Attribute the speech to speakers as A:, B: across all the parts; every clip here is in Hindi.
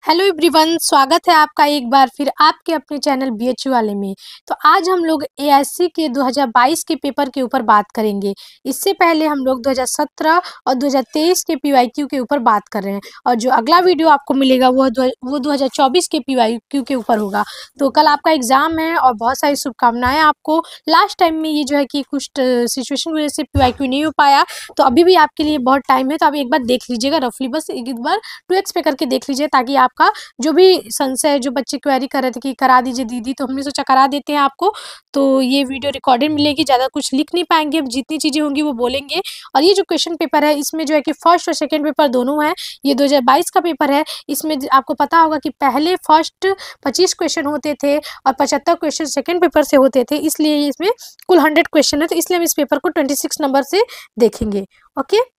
A: हेलो एवरीवन, स्वागत है आपका एक बार फिर आपके अपने चैनल बीएचयू वाले में। तो आज हम लोग एएससी के 2022 के पेपर के ऊपर बात करेंगे। इससे पहले हम लोग 2017 और 2023 के पीवाईक्यू के ऊपर बात कर रहे हैं और जो अगला वीडियो आपको मिलेगा वो 2024 के पीवाईक्यू के ऊपर होगा। तो कल आपका एग्जाम है और बहुत सारी शुभकामनाएं आपको। लास्ट टाइम में ये जो है कि कुछ सिचुएशन की वजह से पीवाईक्यू नहीं हो पाया, तो अभी भी आपके लिए बहुत टाइम है। तो आप एक बार देख लीजिएगा, रफली बस एक बार 2x पे करके देख लीजिए, ताकि आपका जो भी संशय, जो बच्चे क्वेरी कर रहे थे कि करा दीजिए दीदी, तो हमने सोचा करा देते हैं आपको। तो ये वीडियो रिकॉर्डेड मिलेगी, ज़्यादा कुछ लिख नहीं पाएंगे, जितनी चीज़ें होंगी वो बोलेंगे। और ये जो क्वेश्चन पेपर है इसमें जो है कि फर्स्ट और सेकेंड पेपर दोनों है। ये 2022 का पेपर है। इसमें आपको पता होगा कि पहले फर्स्ट 25 क्वेश्चन होते थे और 75 क्वेश्चन सेकेंड पेपर से होते थे, इसलिए इसमें कुल 100 क्वेश्चन है। तो इसलिए हम इस पेपर को 26 नंबर से देखेंगे। ओके,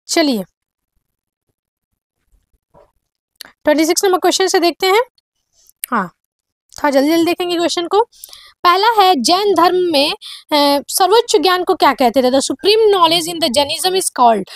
A: चलिए 26 नंबर क्वेश्चन से देखते हैं। हाँ, थोड़ा जल्दी जल्दी देखेंगे क्वेश्चन को। पहला है, जैन धर्म में सर्वोच्च ज्ञान को क्या कहते थे? The supreme knowledge in the Jainism is called.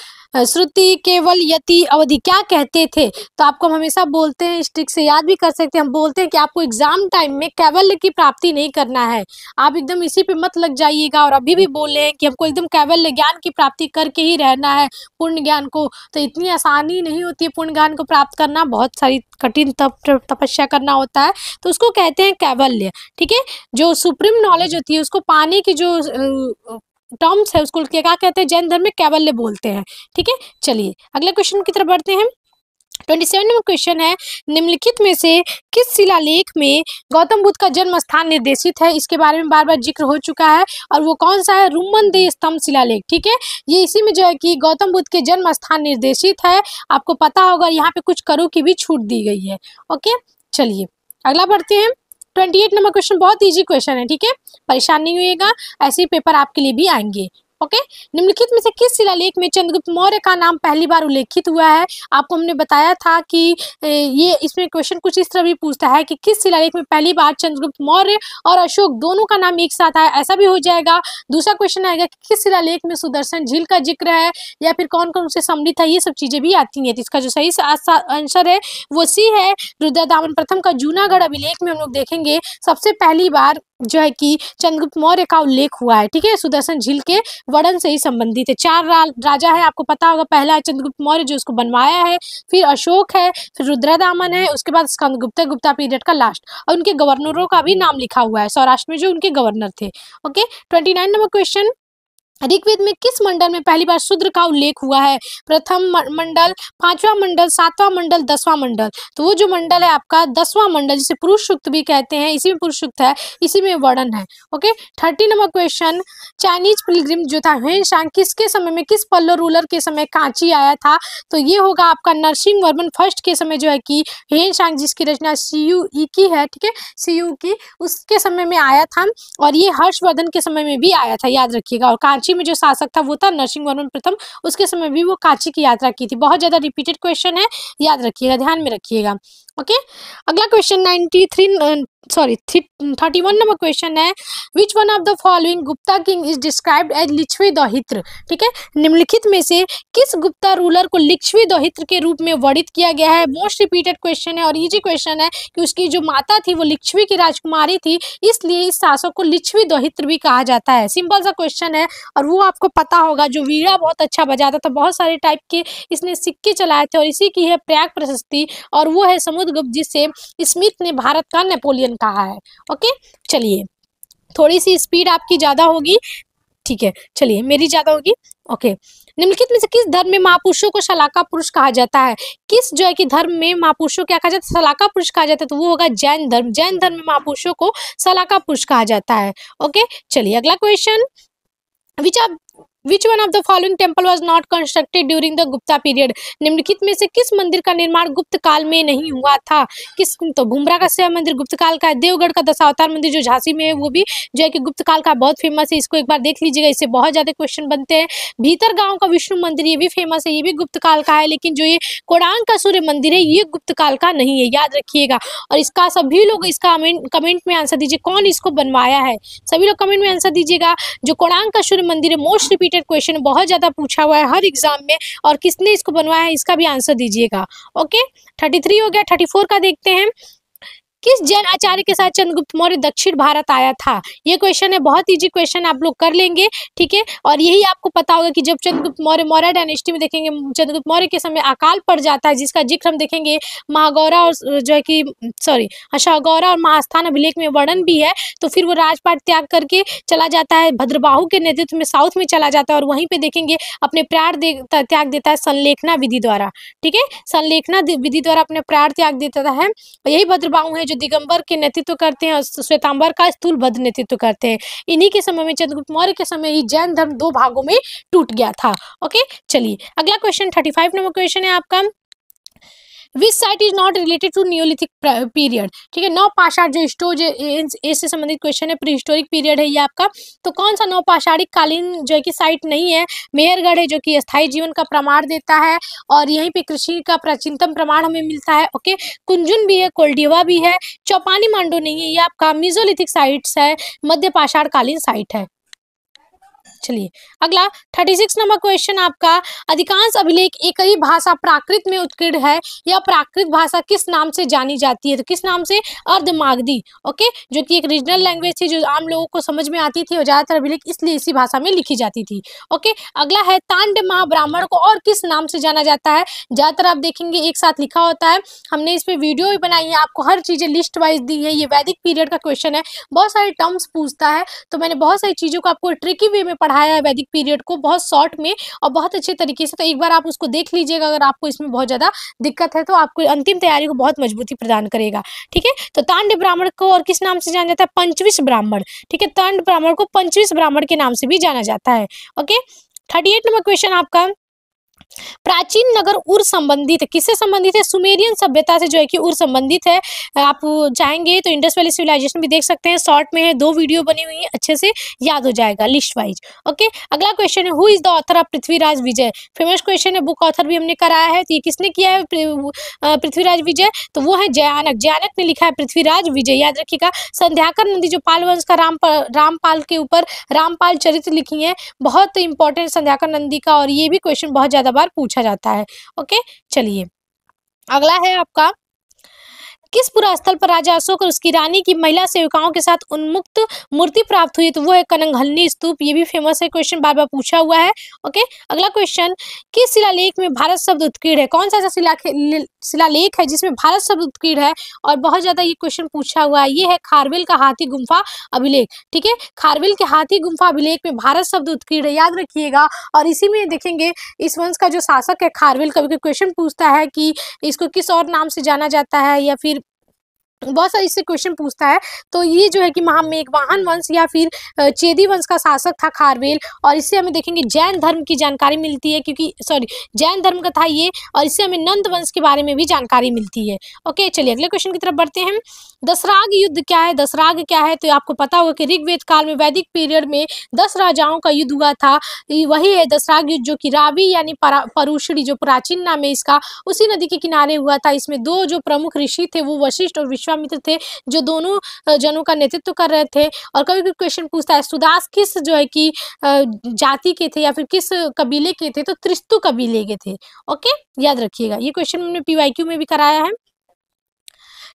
A: श्रुति, केवल, यति, अवधि क्या कहते थे? तो आपको हम हमेशा बोलते हैं, स्ट्रिक से याद भी कर सकते हैं, हम बोलते हैं कि आपको एग्जाम टाइम में कैवल्य की प्राप्ति नहीं करना है। आप एकदम इसी पे मत लग जाइएगा और अभी भी बोल रहे हैं कि हमको एकदम कैवल्य ज्ञान की प्राप्ति करके ही रहना है, पूर्ण ज्ञान को। तो इतनी आसानी नहीं होती है पूर्ण ज्ञान को प्राप्त करना, बहुत सारी कठिन तपस्या करना होता है। तो उसको कहते हैं कैवल्य। ठीक है, जो सुप्रीम नॉलेज होती है उसको पाने की जो टर्म्स है उसको क्या कहते हैं? जैन धर्म में कैवल्य बोलते हैं। ठीक है, चलिए अगले क्वेश्चन की तरफ बढ़ते हैं। 27 नंबर क्वेश्चन है, निम्नलिखित में से किस शिलालेख में गौतम बुद्ध का जन्म स्थान निर्देशित है? इसके बारे में बार बार जिक्र हो चुका है और वो कौन सा है? रुमन दे स्तंभ शिलालेख। ठीक है, ये इसी में जो है कि गौतम बुद्ध के जन्म स्थान निर्देशित है। आपको पता होगा यहाँ पे कुछ करों की भी छूट दी गई है। ओके, चलिए अगला बढ़ते हैं। 28 नंबर क्वेश्चन बहुत इजी क्वेश्चन है। ठीक है, परेशान नहीं होइएगा, ऐसे ही पेपर आपके लिए भी आएंगे। ओके, निम्नलिखित में से किस शिलालेख में चंद्रगुप्त मौर्य का नाम पहली बार उल्लेखित हुआ है? आपको हमने बताया था कि ये इसमें क्वेश्चन कुछ इस तरह भी पूछता है कि किस शिलालेख में पहली बार चंद्रगुप्त मौर्य और अशोक दोनों का नाम एक साथ आया, ऐसा भी हो जाएगा। दूसरा क्वेश्चन आएगा कि किस शिलालेख में सुदर्शन झील का जिक्र है, या फिर कौन कौन से सम्मिलित है, ये सब चीजें भी आती हैं। तो इसका जो सही आंसर है वो सी है, रुद्रदामन प्रथम का जूनागढ़ अभिलेख में हम लोग देखेंगे सबसे पहली बार जो है कि चंद्रगुप्त मौर्य का उल्लेख हुआ है। ठीक है, सुदर्शन झील के वर्णन से ही संबंधित है। चार राजा है, आपको पता होगा। पहला है चंद्रगुप्त मौर्य जो उसको बनवाया है, फिर अशोक है, फिर रुद्रदामन है, उसके बाद स्कंदगुप्त, गुप्ता पीरियड का लास्ट। और उनके गवर्नरों का भी नाम लिखा हुआ है, सौराष्ट्र में जो उनके गवर्नर थे। ओके, 29 नंबर क्वेश्चन, ऋग्वेद में किस मंडल में पहली बार शूद्र का उल्लेख हुआ है? प्रथम मंडल, पांचवा मंडल, सातवां मंडल, 10वां मंडल। तो वो जो मंडल है आपका 10वां मंडल, जिसे पुरुष सूक्त भी कहते हैं, इसी में पुरुष सूक्त है, इसी में वर्णन है। Okay, 30 number question, Chinese Pilgrim जो था ह्वेनसांग, किसके समय में, किस पल्लो रूलर के समय कांची आया था? तो ये होगा आपका नरसिंह वर्मन फर्स्ट के समय जो है कि ह्वेनसांग, जिसकी रचना सीयू की है, ठीक है, सीयू की, उसके समय में आया था। और ये हर्षवर्धन के समय में भी आया था, याद रखिएगा। और कांची में जो शासक था वो था नरसिंह वर्मन प्रथम, उसके समय भी वो कांची की यात्रा की थी। बहुत ज्यादा रिपीटेड क्वेश्चन है, याद रखिएगा, ध्यान में रखिएगा। ओके, अगला क्वेश्चन 31 नंबर क्वेश्चन है, which one of the following Gupta king is described as Lichchhavi dauhitra? ठीक है, निम्नलिखित में से किस गुप्ता रूलर को लिच्छवी दौहित्र के रूप में वर्णित किया गया है? मोस्ट रिपीटेड क्वेश्चन है और इजी क्वेश्चन है कि उसकी जो माता थी वो लिच्छवी की राजकुमारी थी, इसलिए इस शासक को लिच्छवी दौहित्र भी कहा जाता है। सिंपल सा क्वेश्चन है और वो आपको पता होगा, जो वीणा बहुत अच्छा बजाता था, बहुत सारे टाइप के इसने सिक्के चलाए थे, और इसी की है प्रयाग प्रशस्ति, और वो है समुद्रगुप्त, जिसे स्मिथ ने भारत का नेपोलियन कहा है। ओके, चलिए थोड़ी सी स्पीड आपकी ज्यादा होगी, ठीक है, चलिए मेरी ज्यादा होगी। ओके, निम्नलिखित में से किस धर्म में महापुरुषों को शलाका पुरुष कहा जाता है? किस जो है कि धर्म में महापुरुषों क्या कहा जाता है? शलाका पुरुष कहा जाता है। तो वो होगा जैन धर्म। जैन धर्म में महापुरुषों को शलाका पुरुष कहा जाता है। ओके, चलिए अगला question, Which one of the following temple was not constructed during the Gupta period? निम्नलिखित में से किस मंदिर का निर्माण गुप्त काल में नहीं हुआ था? किस? तो भूमरा का शिव मंदिर गुप्त काल का है। देवगढ़ का दशावतार मंदिर जो झांसी में है वो भी जो है कि गुप्त काल का, बहुत फेमस है, इसको एक बार देख लीजिएगा, इससे बहुत ज्यादा क्वेश्चन बनते हैं। भीतर गांव का विष्णु मंदिर, ये भी फेमस है, ये भी गुप्त काल का है। लेकिन जो ये कोणार्क का सूर्य मंदिर है ये गुप्त काल का नहीं है, याद रखिएगा। और इसका सभी लोग इसका कमेंट में आंसर दीजिए, कौन इसको बनवाया है? सभी लोग कमेंट में आंसर दीजिएगा। जो कोणार्क का सूर्य मंदिर है, मोस्ट रिपीटेड रिलेटेड क्वेश्चन बहुत ज्यादा पूछा हुआ है हर एग्जाम में, और किसने इसको बनवाया है इसका भी आंसर दीजिएगा। ओके, 33 हो गया। 34 का देखते हैं, किस जैन आचार्य के साथ चंद्रगुप्त मौर्य दक्षिण भारत आया था? ये क्वेश्चन है, बहुत इजी क्वेश्चन, आप लोग कर लेंगे, ठीक है। और यही आपको पता होगा कि जब चंद्रगुप्त मौर्य डायनेस्टी में देखेंगे, चंद्रगुप्त मौर्य के समय अकाल पड़ जाता है, जिसका जिक्र हम देखेंगे महागौरा और जो है कि सॉरी अशागौरा और महास्थान अभिलेख में वर्णन भी है। तो फिर वो राजपाट त्याग करके चला जाता है, भद्रबाहु के नेतृत्व में साउथ में चला जाता है, और वहीं पे देखेंगे अपने प्राण त्याग देता है संलेखना विधि द्वारा, ठीक है। संलेखना विधि द्वारा अपने प्राण त्याग देता है। यही भद्रबाहु है जो दिगंबर के नेतृत्व करते हैं और श्वेतांबर का स्थूलभद्र नेतृत्व करते हैं। इन्हीं के समय में, चंद्रगुप्त मौर्य के समय ही जैन धर्म 2 भागों में टूट गया था। ओके, चलिए अगला क्वेश्चन 35 नंबर क्वेश्चन है आपका, which site is not related to neolithic period, ठीक है। नवपाषाण जो स्टोज से संबंधित क्वेश्चन है, प्री हिस्टोरिक पीरियड है ये आपका। तो कौन सा नवपाषाणिक कालीन जो है कि साइट नहीं है? मेहरगढ़ है जो कि स्थायी जीवन का प्रमाण देता है, और यहीं पे कृषि का प्राचीनतम प्रमाण हमें मिलता है। ओके, कुंजुन भी है, कोल्डिवा भी है, चौपानी मांडो नहीं है, ये आपका मिजोलिथिक साइट्स है, मध्य पाषाण कालीन साइट है। चलिए अगला 36 नंबर क्वेश्चन आपका, अधिकांश अभिलेख एक ही भाषा प्राकृत में उत्कीर्ण है, यह प्राकृत भाषा किस नाम से जानी जाती है? तो किस नाम से? अर्धमागधी। ओके, जो कि एक रीजनल लैंग्वेज थी जो आम लोगों को समझ में आती थी, और ज्यादातर अभिलेख इसलिए इसी भाषा में लिखी जाती थी। ओके, अगला है तांड महाब्राह्मण को और किस नाम से जाना जाता है? ज्यादातर आप देखेंगे एक साथ लिखा होता है, हमने इस पे वीडियो भी बनाई है, आपको हर चीजें लिस्ट वाइज दी है। ये वैदिक पीरियड का क्वेश्चन है, बहुत सारे टर्म्स पूछता है, तो मैंने बहुत सारी चीजों को आपको ट्रिकी वे में पढ़ाया है वैदिक पीरियड को, बहुत शॉर्ट में और बहुत अच्छे तरीके से। तो एक बार आप उसको देख लीजिएगा, अगर आपको इसमें बहुत ज्यादा दिक्कत है तो आपको अंतिम तैयारी को बहुत मजबूती प्रदान करेगा, ठीक है। तो तांड ब्राह्मण को और किस नाम से जाना जाता है? पंचविश ब्राह्मण, ठीक है। तांड ब्राह्मण को पंचविश ब्राह्मण के नाम से भी जाना जाता है। ओके, 38 नंबर क्वेश्चन आपका, प्राचीन नगर उर संबंधित है, किससे संबंधित है? सुमेरियन सभ्यता से जो है कि उर संबंधित है। आप चाहेंगे तो इंडस वैली सिविलाइजेशन भी देख सकते हैं, शॉर्ट में है, 2 वीडियो बनी हुई है, अच्छे से याद हो जाएगा लिस्ट वाइज। ओके, अगला क्वेश्चन है, who is the author of Prithviraj Vijay? Famous question है, बुक ऑथर भी हमने कराया है। तो ये किसने किया है पृथ्वीराज विजय? तो वो है जयानक, जयानक ने लिखा है पृथ्वीराज विजय, याद रखिएगा। संध्याकर नंदी जो पाल वंश का रामपाल के ऊपर रामपाल चरित्र लिखी है, बहुत इंपॉर्टेंट संध्याकर नंदी का, और ये भी क्वेश्चन बहुत ज्यादा बार पूछा जाता है। ओके, चलिए अगला है आपका, किस पुरास्थल पर राजा अशोक और उसकी रानी की महिला सेविकाओं के साथ उन्मुक्त मूर्ति प्राप्त हुई? तो वो है कनंगहलनी स्तूप, ये भी फेमस है, क्वेश्चन बार बार पूछा हुआ है। ओके, अगला क्वेश्चन, किस शिलालेख में भारत शब्द उत्कीर्ण है? कौन सा ऐसा शिलालेख है जिसमें भारत शब्द उत्कीर्ण है? और बहुत ज्यादा ये क्वेश्चन पूछा हुआ है, ये है खारवेल का हाथी गुम्फा अभिलेख, ठीक है। खारवेल के हाथी गुम्फा अभिलेख में भारत शब्द उत्कीर्ण है, याद रखिएगा। और इसी में देखेंगे इस वंश का जो शासक है खारवेल, कभी क्वेश्चन पूछता है कि इसको किस और नाम से जाना जाता है, या फिर बहुत सारे इससे क्वेश्चन पूछता है। तो ये जो है कि महामेघवाहन वंश या फिर चेदी वंश का शासक था खारवेल, और इससे हमें देखेंगे जैन धर्म की जानकारी मिलती है, क्योंकि सॉरी जैन धर्म का था ये, और इससे हमें नंद वंश के बारे में भी जानकारी मिलती है। ओके, चलिए अगले क्वेश्चन की तरफ बढ़ते हैं। दशराग युद्ध क्या है? दशराग क्या है? तो आपको पता होगा कि ऋग्वेद काल में वैदिक पीरियड में 10 राजाओं का युद्ध हुआ था, वही है दशराग युद्ध, जो कि रावी यानी परुषणी जो प्राचीन नाम है इसका, उसी नदी के किनारे हुआ था। इसमें 2 जो प्रमुख ऋषि थे वो वशिष्ठ और विश्वामित्र थे, जो दोनों जनों का नेतृत्व कर रहे थे। और कभी भी क्वेश्चन पूछता है सुदास किस जो है कि जाति के थे या फिर किस कबीले के थे? तो त्रिस्तु कबीले के थे। ओके, याद रखिएगा, ये क्वेश्चन हमने PYQ में भी कराया है।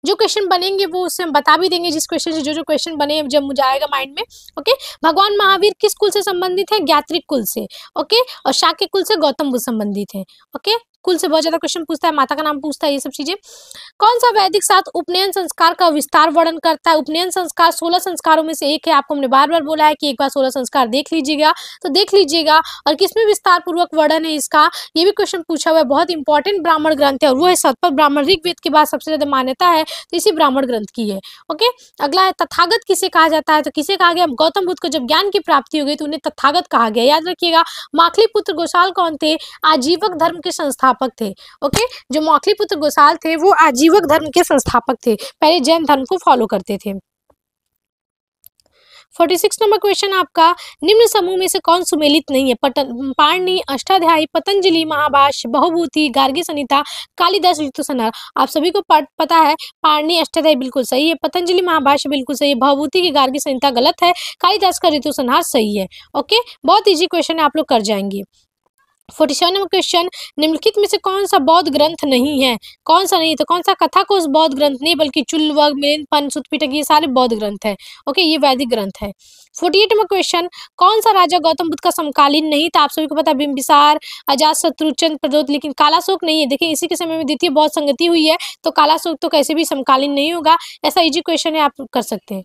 A: जो क्वेश्चन बनेंगे वो उससे हम बता भी देंगे, जिस क्वेश्चन से जो क्वेश्चन बने जब मुझे आएगा माइंड में। ओके, भगवान महावीर किस कुल से संबंधित है? ज्ञात्रिक कुल से। ओके, और शाक्य कुल से गौतम बुद्ध संबंधित है। ओके, कुल से बहुत ज्यादा क्वेश्चन पूछता है, माता का नाम पूछता है, ये सब चीजें। कौन सा वैदिक शास्त्र उपनयन संस्कार का विस्तार वर्णन करता है? उपनयन संस्कार 16 संस्कारों में से एक है, आपको हमने बार बार बोला है कि एक बार 16 संस्कार देख लीजिएगा, तो देख लीजिएगा। और किसमें विस्तार पूर्वक वर्णन है इसका, ये भी क्वेश्चन पूछा हुआ है। बहुत इंपॉर्टेंट ब्राह्मण ग्रंथ है, और वो है शतपथ ब्राह्मण, ऋग्वेद के बाद सबसे ज्यादा मान्यता है तो इसी ब्राह्मण ग्रंथ की है। ओके, अगला है तथागत किसे कहा जाता है? तो किसे कहा गया? गौतम बुद्ध को जब ज्ञान की प्राप्ति हो गई तो उन्हें तथागत कहा गया, याद रखिएगा। माखली पुत्र गोसाल कौन थे? आजीवक धर्म के संस्थापक थे। ओके, जो माखली पुत्र गोसाल थे वो आजीवक धर्म के संस्थापक थे, पहले जैन धर्म को फॉलो करते थे। 46 नंबर क्वेश्चन आपका, निम्न समूह में से कौन सुमेलित नहीं है? पाणिनि, अष्टाध्यायी, पतंजलि, महाभाष्य, बहुभूति, गार्गी संहिता, कालिदास ऋतुसंहार। आप सभी को पता है पाणिनि अष्टाध्यायी बिल्कुल सही है, पतंजलि महाभाष्य बिल्कुल सही है, बहुभूति की गार्गी संहिता गलत है, कालिदास का ऋतुसंहार सही है। ओके, बहुत इजी क्वेश्चन है, आप लोग कर जाएंगे। 47 नंबर क्वेश्चन, निम्नलिखित में से कौन सा बौद्ध ग्रंथ नहीं है? कौन सा नहीं? तो कौन सा कथाकोश बौद्ध ग्रंथ नहीं, बल्कि चुल्लवग, मिलिंद, सुत्त पिटक, ये सारे बौद्ध ग्रंथ है। ओके, ये वैदिक ग्रंथ है। 48 नंबर क्वेश्चन, कौन सा राजा गौतम बुद्ध का समकालीन नहीं था? आप सभी को पता है बिंबिसार, अजातशत्रु, चंद्रप्रद्योत, लेकिन कालाशोक नहीं है। देखिए इसी के समय में द्वितीय बौद्ध संगति हुई है, तो कालाशोक तो कैसे भी समकालीन नहीं होगा। ऐसा इजी क्वेश्चन है, आप कर सकते हैं।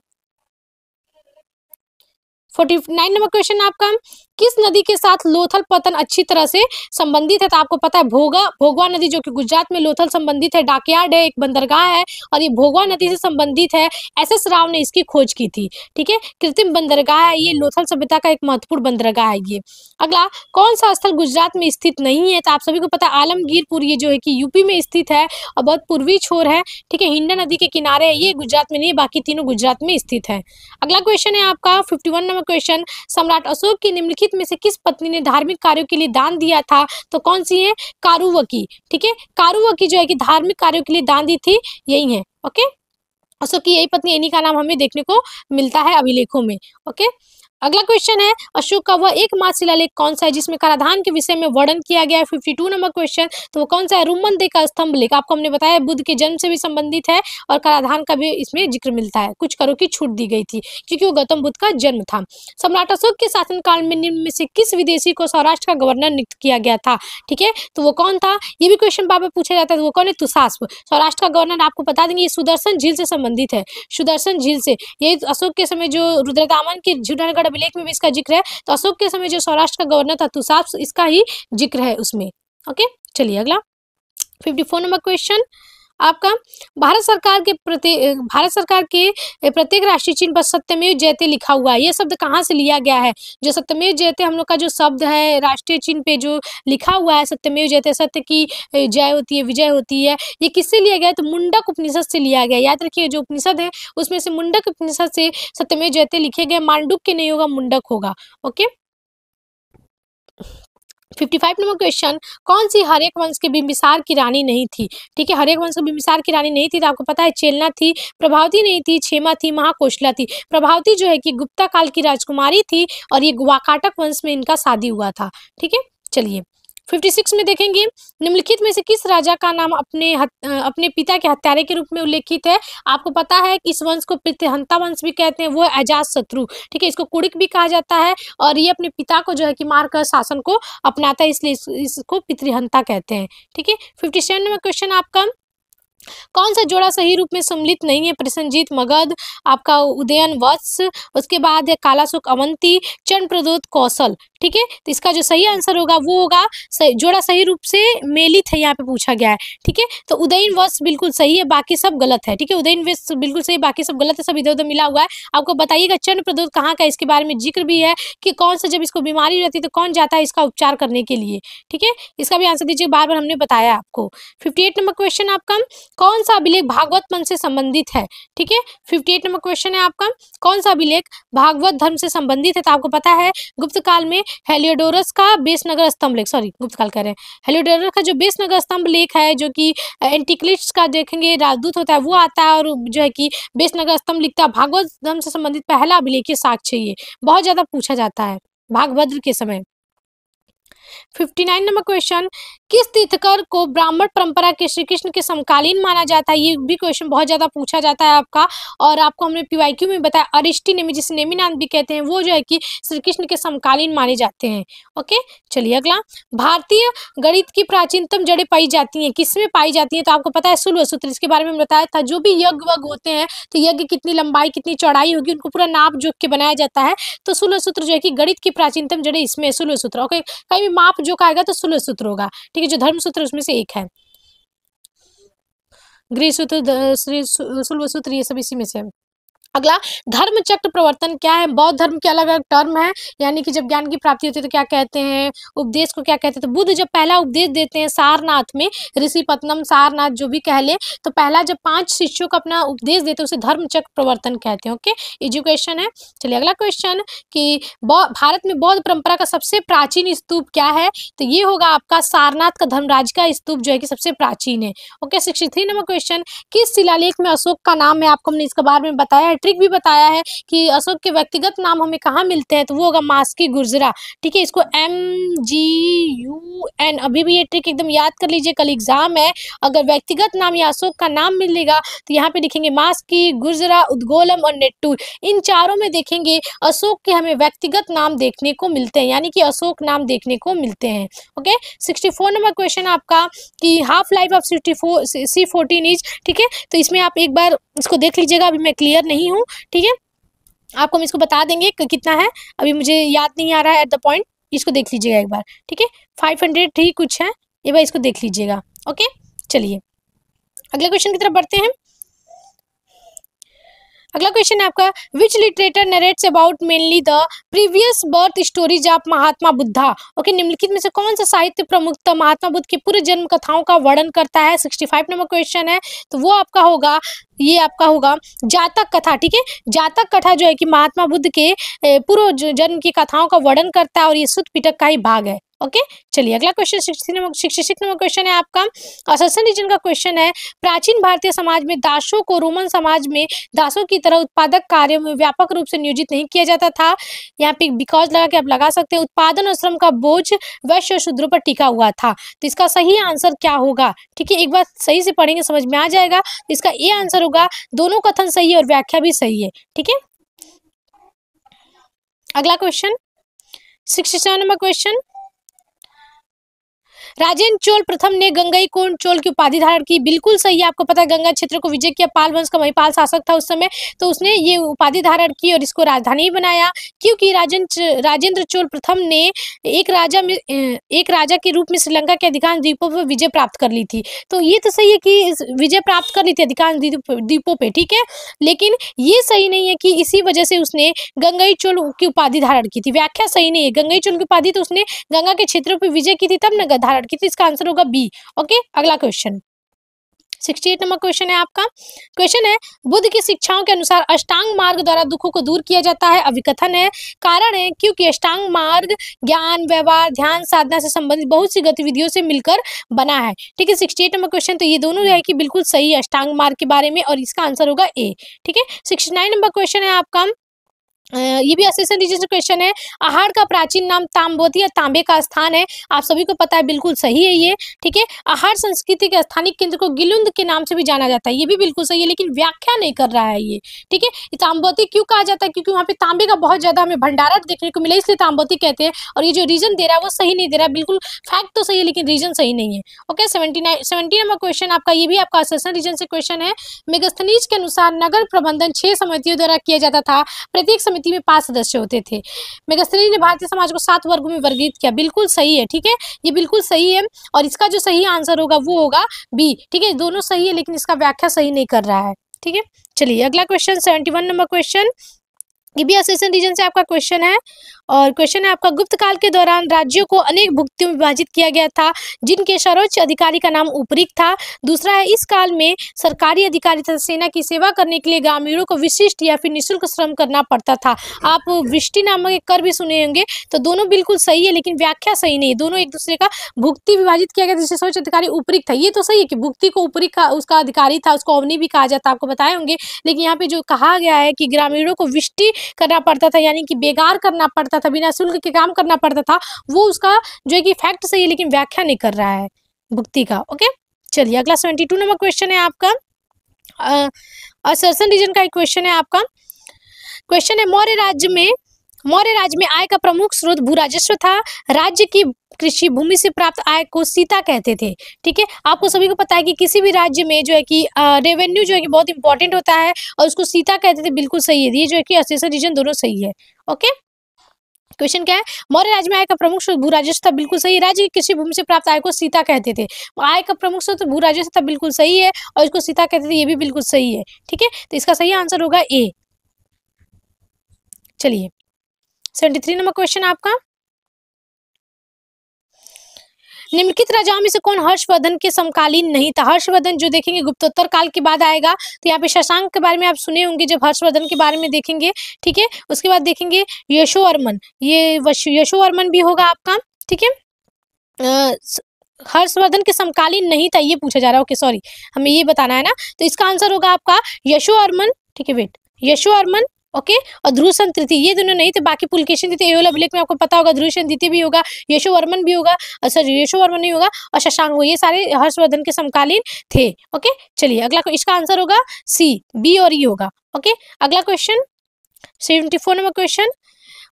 A: 49 नंबर क्वेश्चन आपका, किस नदी के साथ लोथल पतन अच्छी तरह से संबंधित है? तो आपको पता है भोगवा नदी जो कि गुजरात में लोथल संबंधित है, डॉकयार्ड है, एक बंदरगाह है, और ये भोगवा नदी से संबंधित है। एस.एस. राव ने इसकी खोज की थी। ठीक है, कृत्रिम बंदरगाह है ये, लोथल सभ्यता का एक महत्वपूर्ण बंदरगाह है ये। अगला, कौन सा स्थल गुजरात में स्थित नहीं है? तो आप सभी को पता है आलमगीरपुर, ये जो है कि यूपी में स्थित है और बहुत पूर्वी छोर है। ठीक है, हिंडा नदी के किनारे है, ये गुजरात में नहीं है, बाकी तीनों गुजरात में स्थित है। अगला क्वेश्चन है आपका 51 नंबर क्वेश्चन, सम्राट अशोक की निम्नलिखित में से किस पत्नी ने धार्मिक कार्यों के लिए दान दिया था? तो कौन सी है? कारुवकी। ठीक है, कारुवकी जो है कि धार्मिक कार्यों के लिए दान दी थी, यही है। ओके, अशोक की यही पत्नी, इन्हीं का नाम हमें देखने को मिलता है अभिलेखों में। ओके, अगला क्वेश्चन है, अशोक का वह एकमात्र शिलालेख कौन सा है जिसमें कराधान के विषय में वर्णन किया गया है? 52 नंबर क्वेश्चन, तो वो कौन सा है? रुमनदेह का स्तंभ लेख। आपको हमने बताया बुद्ध के जन्म से भी संबंधित है और कराधान का भी इसमें जिक्र मिलता है। कुछ करों की छूट दी गई थी क्योंकि वो गौतम बुद्ध का जन्म था। सम्राट अशोक के शासनकाल में निम्न में से किस विदेशी को सौराष्ट्र का गवर्नर नियुक्त किया गया था? ठीक है, तो वो कौन था? ये भी क्वेश्चन बार बार पूछा जाता है, तो वो कौन है? तुसास्प। सौराष्ट्र का गवर्नर आपको बता देंगे, ये सुदर्शन झील से संबंधित है, सुदर्शन झील से। ये अशोक के समय जो रुद्रदामन के झूठनगढ़ अभिलेख में भी इसका जिक्र है, तो अशोक के समय जो सौराष्ट्र का गवर्नर था तुसाप, इसका ही जिक्र है उसमें। ओके, चलिए अगला 54 नंबर क्वेश्चन आपका, भारत सरकार के प्रत्येक राष्ट्रीय चिन्ह पर सत्यमेव जयते लिखा हुआ है। ये शब्द कहाँ से लिया गया है? जो सत्यमेव जयते हम लोग का जो शब्द है राष्ट्रीय चिन्ह पे जो लिखा हुआ है सत्यमेव जयते, सत्य की जय होती है, विजय होती है, ये किससे लिया गया है? तो मुंडक उपनिषद से लिया गया। याद रखिए जो उपनिषद है उसमें से मुंडक उपनिषद से सत्यमेव जयते लिखे गए, मांडुक्य नहीं होगा, मुंडक होगा। ओके, 55 नंबर क्वेश्चन, कौन सी हर्यक वंश के बिंबिसार की रानी नहीं थी? ठीक है, हर्यक वंश की बिंबिसार की रानी नहीं थी, तो आपको पता है चेलना थी, प्रभावती नहीं थी, क्षेमा थी, महाकोशला थी। प्रभावती जो है कि गुप्ता काल की राजकुमारी थी और ये वाकाटक वंश में इनका शादी हुआ था। ठीक है, चलिए 56 में देखेंगे, निम्नलिखित में से किस राजा का नाम अपने पिता के हत्यारे के रूप में उल्लेखित है? आपको पता है कि इस वंश को पितृहंता वंश भी कहते हैं, वो है अजातशत्रु। ठीक है, इसको कुड़िक भी कहा जाता है और ये अपने पिता को जो है कि मारकर शासन को अपनाता है, इसलिए इसको पितृहंता कहते हैं। ठीक है, 57 नंबर क्वेश्चन आपका, कौन सा जोड़ा सही रूप में सम्मिलित नहीं है? प्रसेनजीत मगध, आपका उदयन वत्स, उसके बाद है कालाशोक अवंती, चंद्रप्रद्योत कौशल। ठीक है, तो इसका जो सही आंसर होगा वो होगा जोड़ा सही रूप से मेलित है, यहाँ पे पूछा गया है। ठीक है, तो उदयन वत्स बिल्कुल सही है, बाकी सब गलत है। ठीक है, उदयन वत्स बिल्कुल सही, बाकी सब गलत है, सब इधर उधर मिला हुआ है। आपको बताइएगा चंद्रप्रद्योत कहाँ का, इसके बारे में जिक्र भी है कि कौन सा जब इसको बीमारी रहती है तो कौन जाता है इसका उपचार करने के लिए। ठीक है, इसका भी आंसर दीजिए, बार बार हमने बताया आपको। 58 नंबर क्वेश्चन आपका, कौन सा अभिलेख भागवत पंथ से संबंधित है? ठीक है, 58 नंबर क्वेश्चन है आपका, कौन सा अभिलेख भागवत धर्म से संबंधित है? तो आपको पता है गुप्त काल में हेलियोडोरस का बेसनगर स्तंभ लेख, सॉरी गुप्त काल कह रहे हैं, हेलियोडोरस का जो बेसनगर स्तंभ लेख है जो कि एंटिक्लिस्ट का देखेंगे राजदूत होता है वो आता है और जो है कि बेसनगर स्तंभ लिखता है। भागवत धर्म से संबंधित पहला अभिलेखीय साक्ष्य ये बहुत ज्यादा पूछा जाता है भागभद्र के समय। 59 नंबर क्वेश्चन, किस तीर्थकर को ब्राह्मण परंपरा के श्री कृष्ण के समकालीन माना जाता है? ये भी क्वेश्चन बहुत ज्यादा पूछा जाता है आपका, और आपको हमने पीवाईक्यू में बताया अरिष्टी नेमी, जिसे नेमिनाथ भी कहते हैं, वो जो है कि श्री कृष्ण के समकालीन माने जाते हैं। ओके, चलिए अगला, भारतीय गणित की प्राचीनतम जड़ें पाई जाती हैं, किसमें पाई जाती हैं? तो आपको पता है शुल्ब सूत्र, इसके बारे में बताया था। जो भी यज्ञ वज्ञ होते हैं तो यज्ञ कितनी लंबाई कितनी चौड़ाई होगी उनको पूरा नाप जोख के बनाया जाता है, तो शुल्ब सूत्र जो है कि गणित की प्राचीनतम जड़ें इसमें शुल्ब सूत्र। ओके, कहीं भी माप जो आएगा तो शुल्ब सूत्र होगा। ठीक है, जो धर्म सूत्र उसमें से एक है, गृह सूत्र, शुल्ब सूत्र, ये सब इसी में से है। अगला, धर्म चक्र प्रवर्तन क्या है? बौद्ध धर्म के अलग अलग टर्म है, यानी कि जब ज्ञान की प्राप्ति होती है तो क्या कहते हैं, उपदेश को क्या कहते हैं? तो बुद्ध जब पहला उपदेश देते हैं सारनाथ में, ऋषिपत्नम सारनाथ जो भी कह ले, तो पहला जब 5 शिष्यों को अपना उपदेश देते हैं उसे धर्म चक्र प्रवर्तन कहते हैं। ओके, एजुकेशन है। चलिए अगला क्वेश्चन कि भारत में बौद्ध परंपरा का सबसे प्राचीन स्तूप क्या है? तो ये होगा आपका सारनाथ का धर्मराज का स्तूप जो है कि सबसे प्राचीन है। ओके, 63 नंबर क्वेश्चन, किस शिलालेख में अशोक का नाम है? आपको हमने इसके बारे में बताया है, ट्रिक भी बताया है कि अशोक के व्यक्तिगत नाम हमें कहाँ मिलते हैं, तो वो होगा मास्की गुर्जरा। ठीक है, इसको MGUN, अभी भी ये ट्रिक एकदम याद कर लीजिए, कल एग्जाम है। अगर व्यक्तिगत नाम या अशोक का नाम मिलेगा तो यहाँ पे लिखेंगे मास्की, गुर्जरा, उद्गोलम और नेट्टूर। इन चारों में देखेंगे अशोक के हमें व्यक्तिगत नाम देखने को मिलते हैं, यानी कि अशोक नाम देखने को मिलते हैं। ओके, 64 नंबर क्वेश्चन आपका कि half life of C14 is, ठीक है, तो इसमें आप एक बार इसको देख लीजिएगा, अभी मैं क्लियर नहीं हूँ। ठीक है, आपको हम इसको बता देंगे कि कितना है, अभी मुझे याद नहीं आ रहा है एट द पॉइंट, इसको देख लीजिएगा एक बार। ठीक है, 500 ही कुछ है, एक बार इसको देख लीजिएगा। ओके, चलिए अगले क्वेश्चन की तरफ बढ़ते हैं। अगला क्वेश्चन है आपका, which literature narrates about mainly the previous birth stories of Mahatma Buddha? Okay, निम्नलिखित में से कौन सा साहित्य प्रमुखतः महात्मा बुद्ध की पूर्व जन्म कथाओं का वर्णन करता है? 65 नंबर क्वेश्चन है, तो वो आपका होगा, ये आपका होगा जातक कथा। ठीक है, जातक कथा जो है कि महात्मा बुद्ध के पूर्व जन्म की कथाओं का वर्णन करता है और ये सुत्त पिटक का ही भाग है। ओके, चलिए अगला क्वेश्चन 66 नंबर क्वेश्चन है आपका, असर्सन रीजन का क्वेश्चन है, प्राचीन भारतीय समाज में दासों को रोमन समाज में दासों की तरह उत्पादक कार्यों में व्यापक रूप से नियोजित नहीं किया जाता था। यहाँ पे बिकॉज लगा के आप लगा सकते हैं, उत्पादन और श्रम का बोझ वैश्य और शूद्रों पर टिका हुआ था। तो इसका सही आंसर क्या होगा? ठीक है, एक बार सही से पढ़ेंगे समझ में आ जाएगा। तो इसका ये आंसर होगा, दोनों कथन सही है और व्याख्या भी सही है। ठीक है, अगला question 67 number question, Rajendra Chola प्रथम ने गंगईकोंड चोल की उपाधि धारण की। बिल्कुल सही है, आपको पता है गंगा क्षेत्र को विजय किया, पाल वंश का महिपाल शासक था उस समय, तो उसने ये उपाधि धारण की और इसको राजधानी बनाया, क्योंकि राजेंद्र चोल प्रथम ने एक राजा के रूप में श्रीलंका के अधिकांश द्वीपों पर विजय प्राप्त कर ली थी। तो ये तो सही है कि विजय प्राप्त कर ली थी अधिकांश द्वीपों पे, ठीक है, लेकिन ये सही नहीं है कि इसी वजह से उसने गंगई चोल की उपाधि धारण की थी। व्याख्या सही नहीं है, गंगई चोल की उपाधि तो उसने गंगा के क्षेत्रों पर विजय की थी तब न धारण की थी, इसका आंसर होगा बी। ओके, अगला क्वेश्चन 68 नंबर क्वेश्चन है आपका, क्वेश्चन है, बुद्ध की शिक्षाओं के अनुसार अष्टांग मार्ग द्वारा दुखों को दूर किया जाता है। अभिकथन है, कारण है क्योंकि अष्टांग मार्ग ज्ञान, व्यवहार, ध्यान, साधना से संबंधित बहुत सी गतिविधियों से मिलकर बना है। ठीक है, 68 नंबर क्वेश्चन, तो ये दोनों है कि बिल्कुल सही है अष्टांग मार्ग के बारे में, और इसका आंसर होगा ए। ठीक है, 69 नंबर क्वेश्चन है आपका, ये भी असेसन रीजन से क्वेश्चन है, आहार का प्राचीन नाम ताम्बोती या तांबे का स्थान है। आप सभी को पता है, बिल्कुल सही है ये। ठीक है, आहार संस्कृति के स्थानिक केंद्र को गिलुंद के नाम से भी जाना जाता है, ये भी बिल्कुल सही है, लेकिन व्याख्या नहीं कर रहा है ये। ठीक है, ताम्बोती क्यों कहा जाता है? क्योंकि वहाँ पे तांबे का बहुत ज्यादा हमें भंडारण देखने को मिला, इसलिए ताम्बोती कहते हैं। और ये जो रीजन दे रहा है वो सही नहीं दे रहा है, बिल्कुल फैक्ट तो सही है लेकिन रीजन सही नहीं है। ओके, 70 नंबर क्वेश्चन आपका, ये भी आपका असेसन रीजन से क्वेश्चन है, मेगास्थनीज के अनुसार नगर प्रबंधन 6 समितियों द्वारा किया जाता था, प्रत्येक समिति में 5 सदस्य होते थे। मेगास्थनीज ने भारतीय समाज को 7 वर्गों में वर्गीकृत किया। बिल्कुल सही है, ठीक है, ये बिल्कुल सही है, और इसका जो सही आंसर होगा वो होगा बी। ठीक है, दोनों सही है लेकिन इसका व्याख्या सही नहीं कर रहा है। ठीक है, चलिए अगला क्वेश्चन 71 नंबर क्वेश्चन, ये भी असेसन रीजन से आपका क्वेश्चन है, और क्वेश्चन है आपका, गुप्त काल के दौरान राज्यों को अनेक भुक्तियों में विभाजित किया गया था, जिनके सर्वोच्च अधिकारी का नाम उपरिक्त था। दूसरा है, इस काल में सरकारी अधिकारी तथा सेना की सेवा करने के लिए ग्रामीणों को विशिष्ट या फिर निःशुल्क श्रम करना पड़ता था। आप वृष्टि नामक एक कर भी सुने होंगे, तो दोनों बिल्कुल सही है लेकिन व्याख्या सही नहीं है। दोनों एक दूसरे का, भुक्ति विभाजित किया गया जिससे सर्वोच्च अधिकारी उपरिक्त था, ये तो सही है कि भुक्ति को उपरिक्त का उसका अधिकारी था, उसको अवनी भी कहा जाता है, आपको बताए होंगे। लेकिन यहाँ पे जो कहा गया है कि ग्रामीणों को वृष्टि करना पड़ता था, यानी कि बेगार करना पड़ता था, बिना शुल्क के काम करना पड़ता था, वो उसका जो है कि फैक्ट सही है लेकिन व्याख्या नहीं कर रहा है भुक्ति का। ओके, चलिए अगला 72 नंबर क्वेश्चन है आपका, असर्सन रीजन का एक क्वेश्चन है आपका, क्वेश्चन है, मौर्य राज्य में आय का प्रमुख स्रोत भू राजस्व था। राज्य की कृषि भूमि से प्राप्त आय को सीता कहते थे। ठीक है, आपको सभी को पता है कि किसी भी राज्य में जो है कि रेवेन्यू जो है कि बहुत इंपॉर्टेंट होता है, और उसको सीता कहते थे। बिल्कुल सही है, ये जो है कि असेसन रीजन दोनों सही है। ओके, क्वेश्चन क्या है, मौर्य राज्य में आय का प्रमुख स्रोत भू राजस्व था। बिल्कुल सही है, राज्य की कृषि भूमि से प्राप्त आय को सीता कहते थे। आय का प्रमुख स्रोत भू राजस्व था, बिल्कुल सही है, और इसको सीता कहते थे, ये भी बिल्कुल सही है। ठीक है, तो इसका सही आंसर होगा ए। चलिए 73 नंबर क्वेश्चन आपका, निम्नलिखित राजाओं में से कौन हर्षवर्धन के समकालीन नहीं था? हर्षवर्धन जो देखेंगे गुप्तोत्तर काल के बाद आएगा, तो यहाँ पे शशांक के बारे में आप सुने होंगे जब हर्षवर्धन के बारे में देखेंगे, ठीक है। उसके बाद देखेंगे यशोवर्मन, ये यशोवर्मन भी होगा आपका, ठीक है। हर्षवर्धन के समकालीन नहीं था ये पूछा जा रहा है, ओके सॉरी, हमें ये बताना है ना, तो इसका आंसर होगा आपका यशोवर्मन, ठीक है, वेट, यशोवर्मन, ओके। और ध्रुवसेन तृतीय, ये दोनों नहीं थे, बाकी पुलकेशिन तृतीय, एओला अभिलेख में आपको पता होगा ध्रुवसेन द्वितीय भी होगा, यशोवर्मन भी होगा, सॉरी यशोवर्मन नहीं होगा, और शशांक, ये सारे हर्षवर्धन के समकालीन थे, ओके। चलिए अगला, इसका आंसर होगा सी, बी और ई होगा, ओके। अगला क्वेश्चन 74 नंबर क्वेश्चन,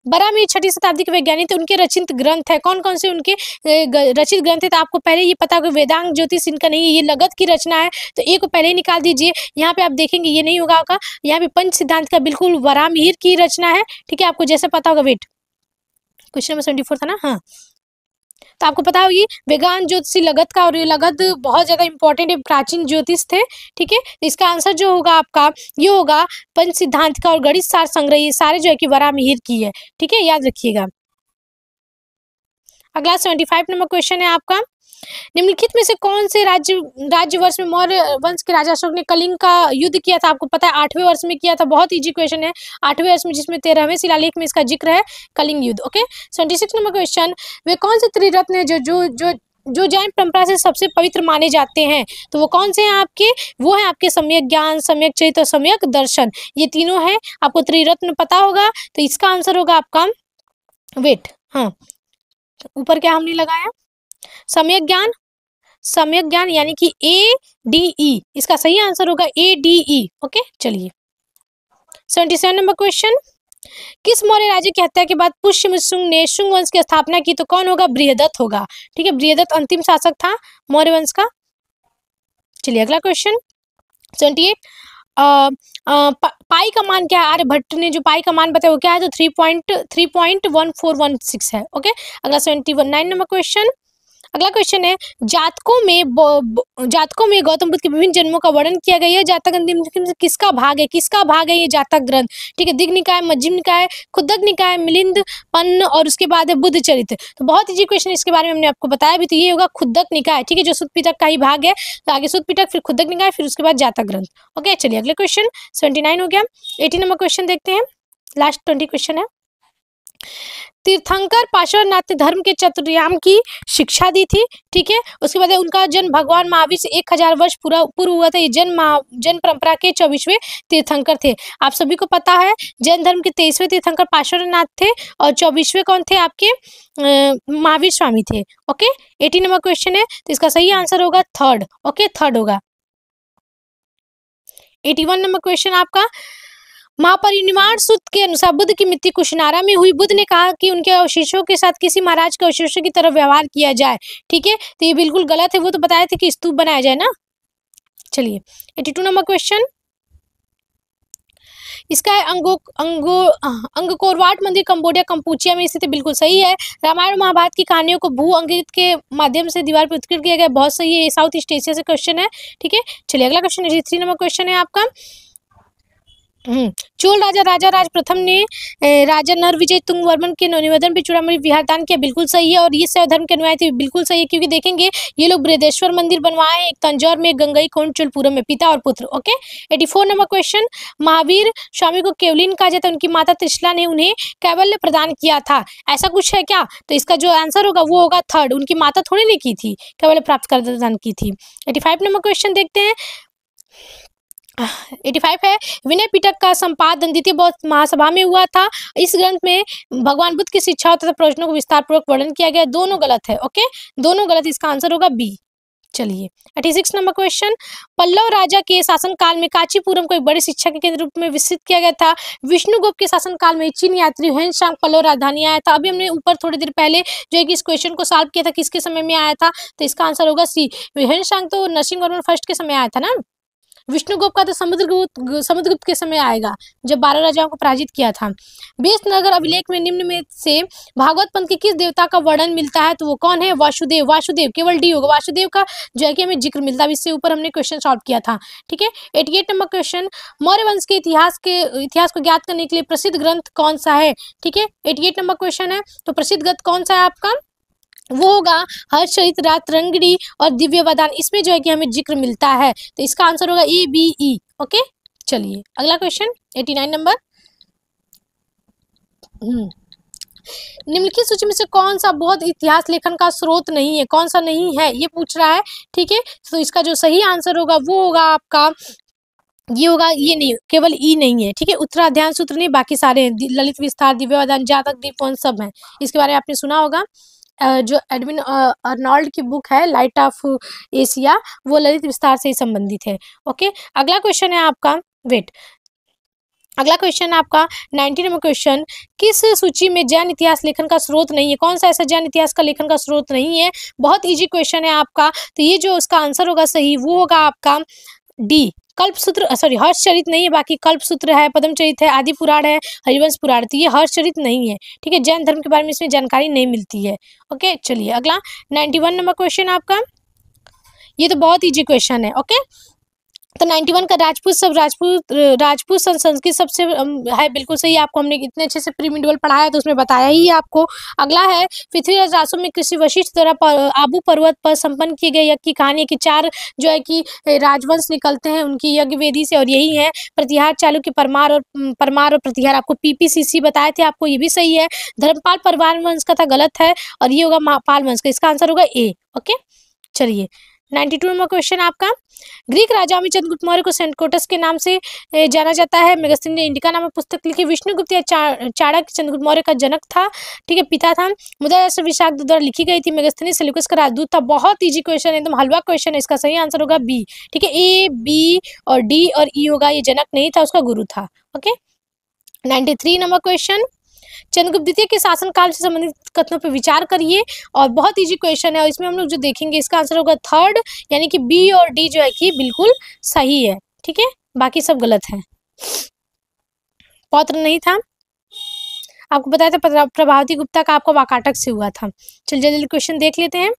A: बरामीर 6वीं शताब्दी के वैज्ञानिक थे, उनके रचित ग्रंथ है, कौन कौन से उनके रचित ग्रंथ है? तो आपको पहले ये पता होगा वेदांग ज्योतिष इनका नहीं है, ये लगत की रचना है, तो ए को पहले ही निकाल दीजिए। यहाँ पे आप देखेंगे ये नहीं होगा आपका, यहाँ पे पंच सिद्धांत का बिल्कुल बरामीर की रचना है, ठीक है, आपको जैसे पता होगा, वेट, क्वेश्चन नंबर 74 था ना, हाँ, तो आपको पता होगी वेदांग ज्योतिषी लगत का, और ये लगत बहुत ज्यादा इंपॉर्टेंट है, प्राचीन ज्योतिष थे, ठीक है। तो इसका आंसर जो होगा आपका ये होगा पंच सिद्धांत का और गणित सार संग्रह, ये सारे जो है कि वरामिहिर की है, ठीक है, याद रखिएगा। अगला 75 नंबर क्वेश्चन है आपका, निम्नलिखित में से कौन से राज्य वर्ष में मौर्य वंश के राजा अशोक ने कलिंग का युद्ध किया था? आपको पता है 8वें वर्ष में किया था, बहुत इजी क्वेश्चन है, 8वें वर्ष में, जिसमें 13वें शिलालेख में इसका जिक्र है, कलिंग युद्ध, ओके। 76 नंबर क्वेश्चन, वे कौन से त्रिरत्न है जो जो जो जो जैन परंपरा से सबसे पवित्र माने जाते हैं? तो वो कौन से हैं आपके? वो है आपके सम्यक ज्ञान, सम्यक चरित्र, सम्यक दर्शन, ये तीनों हैं, आपको त्रिरत्न पता होगा, तो इसका आंसर होगा आपका, वेट, हाँ, ऊपर क्या हमने लगाया, सम्यक ज्ञान, सम्यक ज्ञान यानी कि ADE, इसका सही आंसर होगा ADE, ओके। चलिए 77 नंबर क्वेश्चन, किस मौर्य राज्य की हत्या के बाद पुष्य शुंग ने शुंग वंश की स्थापना की? तो कौन होगा? बृहदत्त होगा, ठीक है, बृहदत्त अंतिम शासक था मौर्य वंश का। चलिए अगला क्वेश्चन 78, पाई का मान क्या है? आर्यभट्ट ने जो पाई का मान बताया वो क्या है? तो 3.1416 है, ओके। अगला 79 नंबर क्वेश्चन, अगला क्वेश्चन है, जातकों में गौतम बुद्ध के विभिन्न जन्मों का वर्णन किया गया है, जातक ग्रंथ में किसका भाग है? किसका भाग है ये जातक ग्रंथ? ठीक है, दिग् निकाय, मध्यम निकाय, खुद्दक निकाय, मिलिंद पन्न, और उसके बाद है बुद्ध चरित्र। तो बहुत इजी क्वेश्चन, इसके बारे में हमने आपको बताया भी, तो ये होगा खुद्दक निकाय, ठीक है, जो सुत्त पिटक का ही भाग है, तो आगे सुत्त पिटक, फिर खुद्दक निकाय, फिर उसके बाद जातक ग्रंथ, ओके। चलिए अगले क्वेश्चन 79 हो गया, 80 नंबर क्वेश्चन देखते हैं, लास्ट 20 क्वेश्चन है। तीर्थंकर पार्श्वनाथ धर्म के चतुर्याम की शिक्षा दी थी, ठीक है। उसके बाद उनका जन्म भगवान महावीर से 1000 वर्ष पूर्व हुआ था, ये जैन परंपरा के 24वें तीर्थंकर थे। आप सभी को पता है जैन धर्म के 23वें तीर्थंकर पार्श्वनाथ थे, और 24वें कौन थे? आपके महावीर स्वामी थे, ओके। 80 नंबर क्वेश्चन है, तो इसका सही आंसर होगा थर्ड, ओके, थर्ड होगा। 81 नंबर क्वेश्चन आपका, महापरिनिर्वाण सूत्र के अनुसार बुद्ध की मृत्यु कुशिनारा में हुई। बुद्ध ने कहा कि उनके अवशेषों के साथ किसी महाराज के अवशेषों की तरह व्यवहार किया जाए, ठीक है, तो ये बिल्कुल गलत है, वो तो बताया था कि स्तूप बनाया जाए ना। चलिए 82 नंबर क्वेश्चन, इसका है अंगकोरवाट मंदिर कंबोडिया कंपूचिया में स्थित है, बिल्कुल सही है। रामायण महाभारत की कहानियों को भू अंकित के माध्यम से दीवार पर उत्कीर्ण किया गया, बहुत सही है, ये साउथ ईस्ट एशिया से क्वेश्चन है, ठीक है। चलिए अगला क्वेश्चन 83 नंबर क्वेश्चन है आपका, चोल राजा राज प्रथम ने राजा नरविजय तुंगवर्मन के निवेदन पे चूड़ामणि विहार दान किया, बिल्कुल सही है, और ये शैव धर्म के अनुयायी थे, बिल्कुल सही है, क्योंकि देखेंगे ये लोग बृहदेश्वर मंदिर बनवाए हैं, एक तंजौर में, गंगई कोंड चोलपुरम में, पिता और पुत्र, okay. 84 number question, Mahavir Swami को केवलिन कहा जाता है, उनकी माता त्रिशला ने उन्हें कैवल्य प्रदान किया था, ऐसा कुछ है क्या? तो इसका जो आंसर होगा वो होगा थर्ड, उनकी माता थोड़ी ने की थी, कैवल्य प्राप्त कर प्रदान की थी। 85 नंबर क्वेश्चन देखते हैं, 85 है, विनय पिटक का संपादन द्वितीय बौद्ध महासभा में हुआ था। इस ग्रंथ में भगवान बुद्ध की शिक्षाओं तथा प्रवचनों को विस्तार पूर्वक वर्णन किया गया, दोनों गलत है, ओके, दोनों गलत, इसका आंसर होगा बी। चलिए 86 नंबर क्वेश्चन, पल्लव राजा के शासनकाल में कांचीपुरम को एक बड़े शिक्षा के केंद्र रूप में विकसित किया गया था। विष्णुगुप्त के शासनकाल में चीन यात्री ह्वेनसांग पल्लव राजधानी आया था। अभी हमने ऊपर थोड़ी देर पहले जो है कि इस क्वेश्चन को सॉल्व किया था, किसके समय में आया था? तो इसका आंसर होगा सी, ह्वेनसांग तो नरसिंहवर्मन फर्स्ट के समय आया था ना। विष्णुगुप्त का तो समुद्रगुप्त के समय आएगा, जब 12 राजाओं को पराजित किया था। बेसनगर अभिलेख में निम्न में से भागवत पंथ के किस देवता का वर्णन मिलता है, तो वो कौन है? वासुदेव। वासुदेव, केवल डी होगा, वासुदेव का जो है कि हमें जिक्र मिलता है। इससे ऊपर हमने क्वेश्चन सॉल्व किया था, ठीक है। 88 नंबर क्वेश्चन, मौर्य वंश के इतिहास को ज्ञात करने के लिए प्रसिद्ध ग्रंथ कौन सा है, ठीक है। 88 नंबर क्वेश्चन है, तो प्रसिद्ध ग्रंथ कौन सा है आपका? वो होगा हर्षचरित, रातरंगिणी और दिव्य वदान। इसमें जो है कि हमें जिक्र मिलता है, तो इसका आंसर होगा ABE। ओके, चलिए अगला क्वेश्चन 89 नंबर। निम्नलिखित सूची में से कौन सा बौद्ध इतिहास लेखन का स्रोत नहीं है, कौन सा नहीं है, ये पूछ रहा है, ठीक है। तो इसका जो सही आंसर होगा वो होगा आपका, ये होगा, ये नहीं, केवल ई नहीं है, ठीक है। उत्तराध्यान सूत्र नहीं, बाकी सारे हैं, ललित विस्तार, दिव्यवदान, जातक दीपवन सब हैं। इसके बारे में आपने सुना होगा। जो एडविन अर्नोल्ड की बुक है लाइट ऑफ एशिया, वो ललित विस्तार से ही संबंधित है। ओके, अगला क्वेश्चन है आपका, वेट, अगला क्वेश्चन आपका 90 नंबर क्वेश्चन, किस सूची में जैन इतिहास लेखन का स्रोत नहीं है? कौन सा ऐसा जैन इतिहास का लेखन का स्रोत नहीं है? बहुत इजी क्वेश्चन है आपका, तो ये जो उसका आंसर होगा सही, वो होगा आपका डी, कल्पसूत्र, सॉरी हर्षचरित नहीं है, बाकी कल्पसूत्र है, पद्मचरित है, आदि पुराण है, हरिवंश पुराण, तो ये हर्षचरित नहीं है, ठीक है। जैन धर्म के बारे में इसमें जानकारी नहीं मिलती है। ओके, चलिए अगला 91 नंबर क्वेश्चन आपका, ये तो बहुत इजी क्वेश्चन है। ओके, तो 91 का राजपूत संस्कृत सबसे है, बिल्कुल सही। आपको हमने इतने अच्छे से प्री मिडिवल पढ़ाया तो उसमें बताया ही आपको। अगला है पृथ्वीराज रासो में कृषि वशिष्ठ द्वारा आबू पर्वत पर संपन्न किए गए यज्ञ की कहानी की 4 जो है कि राजवंश निकलते हैं उनकी यज्ञ वेदी से, और यही है प्रतिहार, चालुक्य, परमार और प्रतिहार। आपको PPCC बताए थे, आपको ये भी सही है। धर्मपाल परवार वंश का था, गलत है, और ये होगा पाल वंश का, इसका आंसर होगा A। ओके, चलिए 92 नंबर क्वेश्चन आपका, ग्रीक राजाओं में चंद्रगुप्त मौर्य को सेंटकोटस के नाम से जाना जाता है। मेगस्थनीज ने इंडिका नामक पुस्तक लिखी। विष्णुगुप्त या चाणक्य चंद्रगुप्त मौर्य का जनक था, ठीक है, पिता था। मुद्रा विशाख द्वारा लिखी गई थी। मेगस्थनीज सेल्यूकस का राजदूत था। बहुत इजी क्वेश्चन है, एकदम हलवा क्वेश्चन है, इसका सही आंसर होगा B, ठीक है। A, B और D और E होगा, ये जनक नहीं था, उसका गुरु था। ओके, 93 नंबर क्वेश्चन, चंद्रगुप्त द्वितीय के शासनकाल से संबंधित कथनों पर विचार करिए, और बहुत इजी क्वेश्चन है, और इसमें हम लोग जो देखेंगे इसका आंसर होगा थर्ड, यानी कि B और D जो है कि बिल्कुल सही है, ठीक है, बाकी सब गलत है। पौत्र नहीं था, आपको बताया था प्रभावती गुप्ता का आपको वाकाटक से हुआ था। चलिए जल्दी क्वेश्चन देख लेते हैं।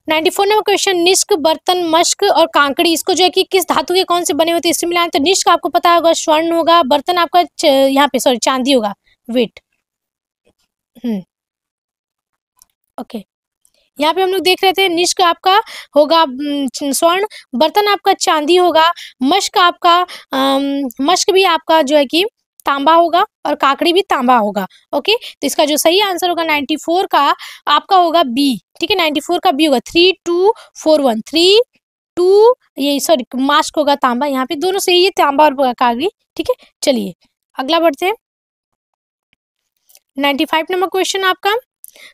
A: 94 नंबर क्वेश्चन, निष्क, बर्तन, मश्क और कांकड़ी, इसको जो है कि किस धातु के कौन से बने होते हैं, इससे मिलान। तो निष्क आपको पता होगा स्वर्ण होगा, बर्तन आपका यहाँ पे सॉरी चांदी होगा, वेट, ओके, यहाँ पे हम लोग देख रहे थे निष्क आपका होगा स्वर्ण, बर्तन आपका चांदी होगा, मश्क आपका मश्क भी आपका जो है कि तांबा होगा, और काकड़ी भी तांबा होगा। ओके, तो इसका जो सही आंसर होगा 94 का आपका होगा B, ठीक है, 94 का B होगा। 3241 32, ये सॉरी मास्क होगा तांबा, यहाँ पे दोनों सही है, तांबा और काकड़ी, ठीक है। चलिए अगला बढ़ते हैं। 95 नंबर क्वेश्चन आपका,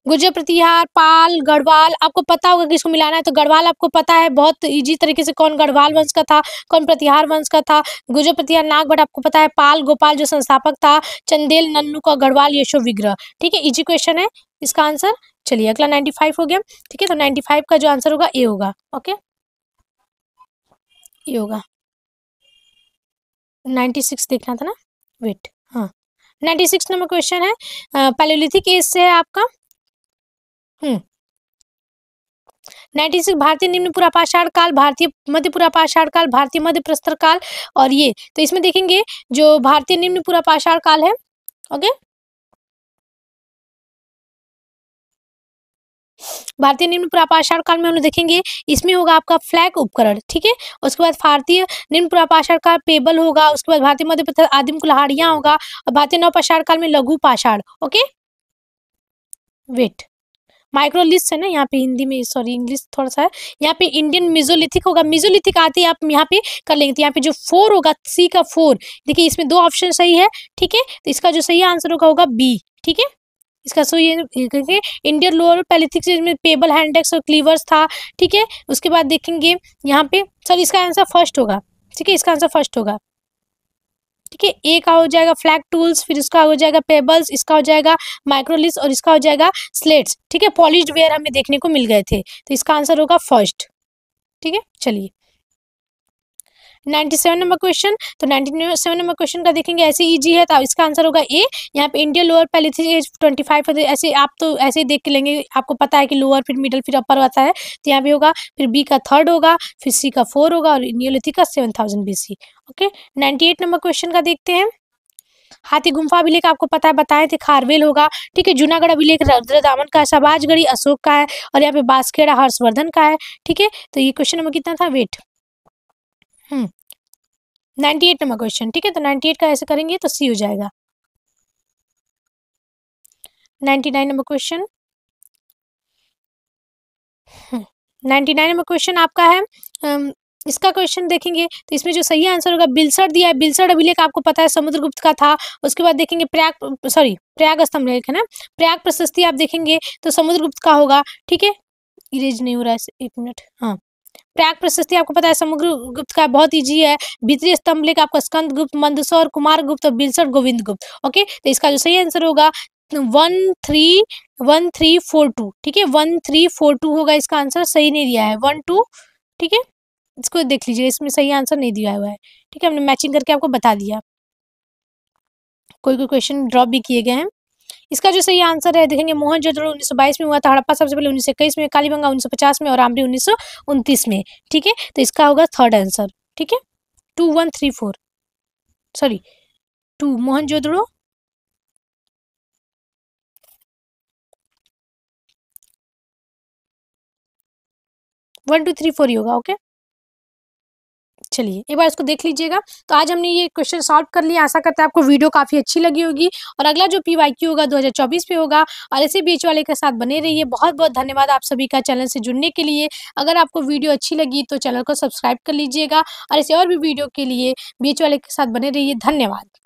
A: गुर्जर, प्रतिहार, पाल, गढ़वाल, आपको पता होगा किसको मिलाना है, तो गढ़वाल आपको पता है बहुत इजी तरीके से, कौन गढ़वाल वंश का था, कौन प्रतिहार वंश का था। गुर्जर, प्रतिहार, नागभट्ट आपको पता है, पाल गोपाल जो संस्थापक था, चंदेल, नन्नू का, गढ़वाल यशो विग्रह, ठीक है, इजी क्वेश्चन है इसका आंसर। चलिए अगला 95 हो गया, ठीक है, तो 95 का जो आंसर होगा A होगा। ओके, ये होगा 96 देखना था ना, वेट, हाँ 96 नंबर क्वेश्चन है, पैलेयोलिथिक एज से है आपका। 96 भारतीय निम्न पुरापाषाण काल, भारतीय मध्य पुरापाषाण काल, भारतीय मध्य प्रस्तर काल, और ये तो इसमें देखेंगे जो भारतीय निम्न पुरापाषाण काल है। ओके, भारतीय निम्न पुरापाषाण काल में हम लोग देखेंगे इसमें होगा आपका फ्लैग उपकरण, ठीक है। उसके बाद भारतीय निम्न पुरापाषाण काल पेबल होगा, उसके बाद भारतीय मध्य प्रस्तर आदिम कुल्हाड़ियां होगा, और भारतीय नवपाषाण काल में लघु पाषाण। ओके, वेट, माइक्रोलिथ है ना यहाँ पे, हिंदी में सॉरी इंग्लिश थोड़ा सा है, यहाँ पे इंडियन मेसोलिथिक होगा, मेसोलिथिक आती है, आप यहाँ पे कर लेंगे, तो यहाँ पे जो 4 होगा, C का 4, देखिए इसमें 2 ऑप्शन सही है, ठीक है, तो इसका जो सही आंसर होगा B, ठीक है, इसका सही इंडियन लोअर पैलिथिक में पेबल, हैंडेक्स और क्लीवर्स था, ठीक है। उसके बाद देखेंगे यहाँ पे, सॉरी इसका आंसर फर्स्ट होगा, ठीक है, इसका आंसर फर्स्ट होगा, ठीक है। A का हो जाएगा फ्लैग टूल्स, फिर इसका हो जाएगा पेबल्स, इसका हो जाएगा माइक्रोलिथ, और इसका हो जाएगा स्लेट्स, ठीक है। पॉलिश्ड वेयर हमें देखने को मिल गए थे, तो इसका आंसर होगा फर्स्ट, ठीक है। चलिए 97 नंबर क्वेश्चन, तो 97 नंबर क्वेश्चन का देखेंगे, ऐसे इजी है तो इसका आंसर होगा ए। यहाँ पे इंडियन लोअर पैलेथी एज 25 है, ऐसे आप तो ऐसे ही देख के लेंगे, आपको पता है कि लोअर फिर मिडल फिर अपर आता है, तो यहाँ भी होगा, फिर बी का 3rd होगा, फिर सी का 4 होगा और नियोलिथिक का 7000 BC। ओके, 98 नंबर क्वेश्चन का देखते हैं। हाथी गुम्फा अभिलेख आपको पता है, बताए थे खारवेल होगा, ठीक है। जूनागढ़ अभिलेख रुद्रदामन का है, सबाजगढ़ी अशोक का है और यहाँ पे बांसखेड़ा हर्षवर्धन का है, ठीक है। तो ये क्वेश्चन नंबर कितना था, वेट 98 नंबर क्वेश्चन, ठीक है। तो 98 का ऐसे करेंगे तो सी हो जाएगा। 99 नंबर क्वेश्चन, 99 नंबर क्वेश्चन आपका है, इसका क्वेश्चन देखेंगे तो इसमें जो सही आंसर होगा, बिलसर दिया है। बिलसर अभिलेख आपको पता है समुद्रगुप्त का था। उसके बाद देखेंगे प्रयाग स्तंभ लेख है ना, प्रयाग प्रशस्ति आप देखेंगे तो समुद्रगुप्त का होगा, ठीक है। इरेज नहीं हो रहा है, 1 मिनट, हाँ। प्रयाग प्रशस्ति आपको पता है समुद्रगुप्त का, बहुत इजी है। भीतरी स्तंभ लेख आपका स्कंद गुप्त, मंदसौर, कुमार गुप्त और बिलसर गोविंद गुप्त। ओके, तो इसका जो सही आंसर होगा 1342, ठीक है। 1342 होगा इसका आंसर, सही नहीं दिया है 12, ठीक है। इसको देख लीजिए, इसमें सही आंसर नहीं दिया हुआ है, ठीक है। हमने मैचिंग करके आपको बता दिया, कोई कोई क्वेश्चन ड्रॉप भी किए गए हैं। इसका जो सही आंसर है देखेंगे, मोहनजोदड़ो 1922 में हुआ था, हड़प्पा सबसे पहले 1921 में, कालीबंगा 1950 में और आमरी 1929 में, ठीक है। तो इसका होगा 3rd आंसर, ठीक है। 2134, सॉरी 2, मोहनजोदड़ो 1234 ही होगा। ओके, चलिए एक बार इसको देख लीजिएगा। तो आज हमने ये क्वेश्चन सॉल्व कर लिया, आशा करते हैं आपको वीडियो काफ़ी अच्छी लगी होगी। और अगला जो PYQ होगा 2024 पे होगा, और ऐसे बीच वाले के साथ बने रहिए। बहुत बहुत धन्यवाद आप सभी का चैनल से जुड़ने के लिए। अगर आपको वीडियो अच्छी लगी तो चैनल को सब्सक्राइब कर लीजिएगा, और ऐसे और भी वीडियो के लिए बीच वाले के साथ बने रहिए। धन्यवाद।